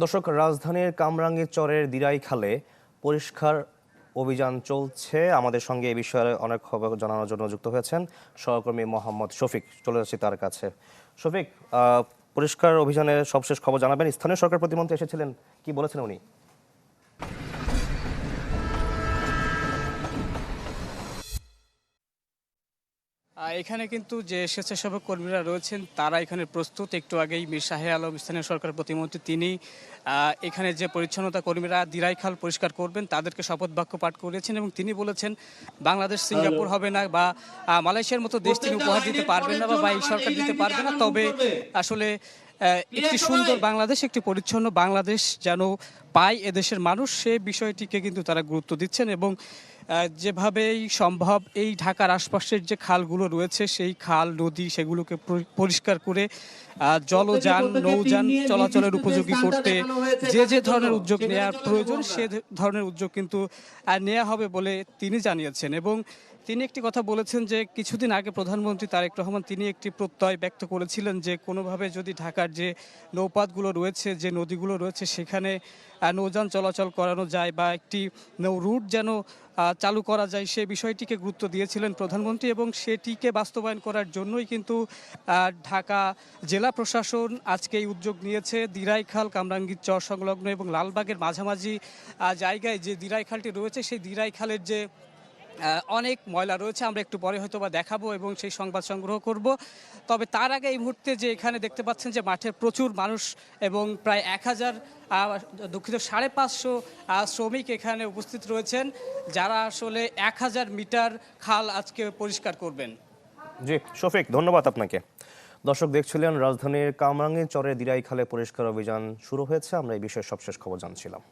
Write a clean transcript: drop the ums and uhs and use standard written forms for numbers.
দর্শক, রাজধানীর কামরাঙ্গীর চরের দিরাই খালে পরিষ্কার অভিযান চলছে। আমাদের সঙ্গে এই বিষয়ে অনেক খবর জানানোর জন্য যুক্ত হয়েছেন সহকর্মী মোহাম্মদ শফিক। চলে যাচ্ছি তার কাছে। শফিক, পরিষ্কার অভিযানের সবশেষ খবর জানাবেন। স্থানীয় সরকার প্রতিমন্ত্রী এসেছিলেন, কি বলেছেন উনি? এখানে কিন্তু যে স্বেচ্ছাসেবক কর্মীরা রয়েছেন তারা এখানে প্রস্তুত। একটু আগেই মীর শাহে আলম স্থানীয় সরকার প্রতিমন্ত্রী তিনি এখানে যে পরিচ্ছন্নতা কর্মীরা দিরাই খাল পরিষ্কার করবেন তাদেরকে শপথ বাক্য পাঠ করিয়েছেন এবং তিনি বলেছেন বাংলাদেশ সিঙ্গাপুর হবে না বা মালয়েশিয়ার মতো দেশ তিনি উপহার দিতে পারবেন না বা এই সরকার দিতে পারবে না, তবে আসলে একটি সুন্দর বাংলাদেশ, একটি পরিচ্ছন্ন বাংলাদেশ যেন পায় এদেশের মানুষ, সে বিষয়টিকে কিন্তু তারা গুরুত্ব দিচ্ছেন এবং যেভাবেই সম্ভব এই ঢাকার আশপাশের যে খালগুলো রয়েছে সেই খাল নদী সেগুলোকে পরিষ্কার করে জলযান নৌযান চলাচলের উপযোগী করতে যে ধরনের উদ্যোগ নেওয়ার প্রয়োজন সে ধরনের উদ্যোগ কিন্তু নেওয়া হবে বলে তিনি জানিয়েছেন। এবং তিনি একটি কথা বলেছেন যে কিছুদিন আগে প্রধানমন্ত্রী তারেক রহমান তিনি একটি প্রত্যয় ব্যক্ত করেছিলেন যে কোনোভাবে যদি ঢাকার যে নৌপাতগুলো রয়েছে, যে নদীগুলো রয়েছে সেখানে নৌযান চলাচল করানো যায় বা একটি নৌ রুট যেন চালু করা যায়, সে বিষয়টিকে গুরুত্ব দিয়েছিলেন প্রধানমন্ত্রী এবং সেটিকে বাস্তবায়ন করার জন্যই কিন্তু ঢাকা জেলা প্রশাসন আজকে এই উদ্যোগ নিয়েছে। দিরাই খাল কামরাঙ্গীর চর সংলগ্ন এবং লালবাগের মাঝামাঝি জায়গায় যে দিরাই খালটি রয়েছে সেই দিরাই খালের যে অনেক ময়লা রয়েছে আমরা একটু পরে হয়তো বা দেখাবো এবং সেই সংবাদ সংগ্রহ করব। তবে তার আগে এই মুহূর্তে যে এখানে দেখতে পাচ্ছেন যে মাঠে প্রচুর মানুষ এবং প্রায় 1000 দুঃখিত 550 শ্রমিক এখানে উপস্থিত রয়েছেন যারা আসলে 1000 মিটার খাল আজকে পরিষ্কার করবেন। জি শফিক, ধন্যবাদ আপনাকে। দর্শক, দেখছিলেন রাজধানীর কামরাঙ্গীর চরের দিরাই খালে পরিষ্কার অভিযান শুরু হয়েছে। আমরা এই বিষয়ে সবশেষ খবর জানছিলাম।